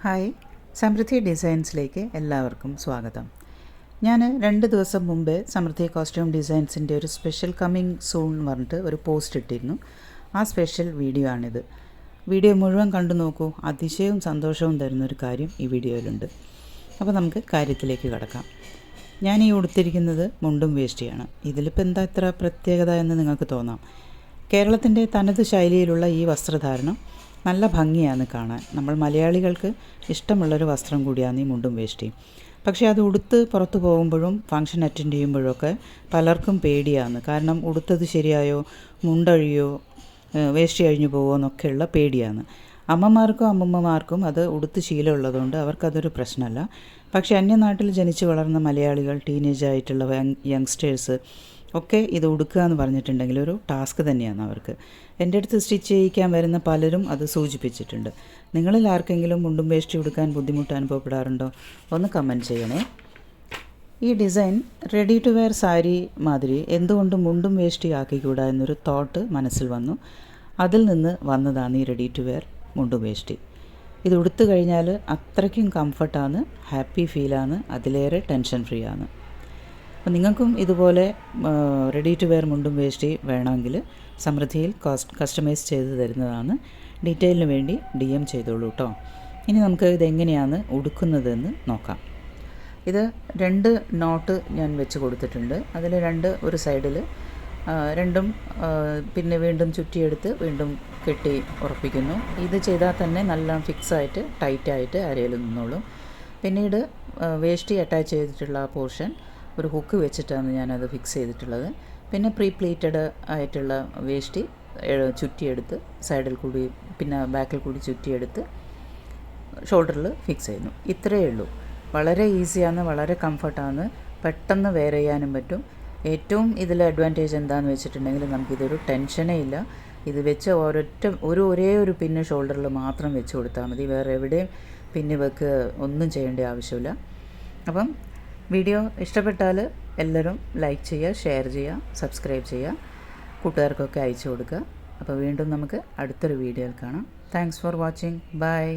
Hi, സമൃദ്ധി ഡിസൈൻസിലേക്ക് എല്ലാവർക്കും സ്വാഗതം. ഞാൻ 2 ദിവസം മുമ്പേ സമൃദ്ധി കോസ്റ്റ്യൂം ഡിസൈൻസിൻ്റെ ഒരു സ്പെഷ്യൽ കമ്മിങ് സൂൺ എന്ന് പറഞ്ഞിട്ട് ഒരു പോസ്റ്റ് ഇട്ടിരുന്നു. ആ സ്പെഷ്യൽ വീഡിയോ ആണിത്. വീഡിയോ മുഴുവൻ കണ്ടു നോക്കൂ. അതിശയവും സന്തോഷവും തരുന്നൊരു കാര്യം ഈ വീഡിയോയിലുണ്ട്. അപ്പോൾ നമുക്ക് കാര്യത്തിലേക്ക് കടക്കാം. ഞാൻ ഈ ഉടുത്തിരിക്കുന്നത് മുണ്ടും വേഷ്ടിയാണ്. ഇതിലിപ്പോൾ എന്താ ഇത്ര പ്രത്യേകത എന്ന് നിങ്ങൾക്ക് തോന്നാം. കേരളത്തിൻ്റെ തനത് ശൈലിയിലുള്ള ഈ വസ്ത്രധാരണം നല്ല ഭംഗിയാണ് കാണാൻ. നമ്മൾ മലയാളികൾക്ക് ഇഷ്ടമുള്ളൊരു വസ്ത്രം കൂടിയാണ് ഈ മുണ്ടും വേഷ്ടിയും. പക്ഷേ അത് ഉടുത്ത് പുറത്ത് പോകുമ്പോഴും ഫംഗ്ഷൻ അറ്റൻഡ് ചെയ്യുമ്പോഴൊക്കെ പലർക്കും പേടിയാണ്. കാരണം ഉടുത്തത് ശരിയായോ, മുണ്ടഴിയോ, വേഷ്ടി അഴിഞ്ഞു പോകുമോ എന്നൊക്കെയുള്ള പേടിയാണ്. അമ്മമാർക്കും അമ്മമ്മമാർക്കും അത് ഉടുത്ത് ശീലമുള്ളതുകൊണ്ട് അവർക്കതൊരു പ്രശ്നമല്ല. പക്ഷേ അന്യനാട്ടിൽ ജനിച്ച് വളർന്ന മലയാളികൾ, ടീനേജായിട്ടുള്ള യങ്സ്റ്റേഴ്സ് ഒക്കെ ഇത് ഉടുക്കുക എന്ന് പറഞ്ഞിട്ടുണ്ടെങ്കിൽ ഒരു ടാസ്ക് തന്നെയാണ് അവർക്ക്. എൻ്റെ അടുത്ത് സ്റ്റിച്ച് ചെയ്യിക്കാൻ വരുന്ന പലരും അത് സൂചിപ്പിച്ചിട്ടുണ്ട്. നിങ്ങളിൽ ആർക്കെങ്കിലും മുണ്ടും വേഷ്ടി ഉടുക്കാൻ ബുദ്ധിമുട്ട് അനുഭവപ്പെടാറുണ്ടോ? ഒന്ന് കമൻറ്റ് ചെയ്യണേ. ഈ design ready to wear sari മാതിരി എന്തുകൊണ്ട് മുണ്ടും വേഷ്ടി ആക്കിക്കൂടാ എന്നൊരു തോട്ട് മനസ്സിൽ വന്നു. അതിൽ നിന്ന് വന്നതാണ് ഈ റെഡി ടു വെയർ മുണ്ടും വേഷ്ടി. ഇത് ഉടുത്തു കഴിഞ്ഞാൽ അത്രയ്ക്കും കംഫർട്ടാണ്, ഹാപ്പി ഫീലാണ്, അതിലേറെ ടെൻഷൻ ഫ്രീ ആണ്. അപ്പോൾ നിങ്ങൾക്കും ഇതുപോലെ റെഡി ടു വെയർ മുണ്ടും വേഷ്ടി വേണമെങ്കിൽ സമൃദ്ധിയിൽ കസ്റ്റമൈസ് ചെയ്ത് തരുന്നതാണ്. ഡീറ്റെയിലിന് വേണ്ടി DM ചെയ്തോളൂ കേട്ടോ. ഇനി നമുക്ക് ഇതെങ്ങനെയാണ് ഉടുക്കുന്നതെന്ന് നോക്കാം. ഇത് 2 നോട്ട് ഞാൻ വെച്ച് കൊടുത്തിട്ടുണ്ട്. അതിൽ 2 ഒരു സൈഡിൽ, രണ്ടും പിന്നെ വീണ്ടും ചുറ്റിയെടുത്ത് വീണ്ടും കെട്ടി ഉറപ്പിക്കുന്നു. ഇത് ചെയ്താൽ തന്നെ നല്ല ഫിക്സായിട്ട് ടൈറ്റായിട്ട് അരയിൽ നിന്നോളും. പിന്നീട് വേഷ്ടി അറ്റാച്ച് ചെയ്തിട്ടുള്ള ആ പോർഷൻ ഒരു ഹുക്ക് വെച്ചിട്ടാണ് ഞാനത് ഫിക്സ് ചെയ്തിട്ടുള്ളത്. പിന്നെ പ്രീ പ്ലീറ്റഡ് ആയിട്ടുള്ള വേഷ്ടി ചുറ്റിയെടുത്ത് സൈഡിൽ കൂടി പിന്നെ ബാക്കിൽ കൂടി ചുറ്റിയെടുത്ത് ഷോൾഡറിൽ ഫിക്സ് ചെയ്യുന്നു. ഇത്രയേ ഉള്ളൂ. വളരെ ഈസിയാണ്, വളരെ കംഫർട്ടാണ്, പെട്ടെന്ന് വെയർ ചെയ്യാനും പറ്റും. ഏറ്റവും ഇതിൽ അഡ്വാൻറ്റേജ് എന്താണെന്ന് വെച്ചിട്ടുണ്ടെങ്കിൽ നമുക്കിതൊരു ടെൻഷനേ ഇല്ല. ഇത് വെച്ച് ഒരേ ഒരു പിന്ന് ഷോൾഡറിൽ മാത്രം വെച്ച് കൊടുത്താൽ മതി. വേറെ എവിടെയും പിന്ന് വെക്ക് ഒന്നും ചെയ്യേണ്ട ആവശ്യമില്ല. അപ്പം വീഡിയോ ഇഷ്ടപ്പെട്ടാൽ എല്ലാവരും ലൈക്ക് ചെയ്യുക, ഷെയർ ചെയ്യുക, സബ്സ്ക്രൈബ് ചെയ്യുക, കൂട്ടുകാർക്കൊക്കെ അയച്ചു കൊടുക്കുക. അപ്പോൾ വീണ്ടും നമുക്ക് അടുത്തൊരു വീഡിയോയിൽ കാണാം. Thanks for watching. ബൈ.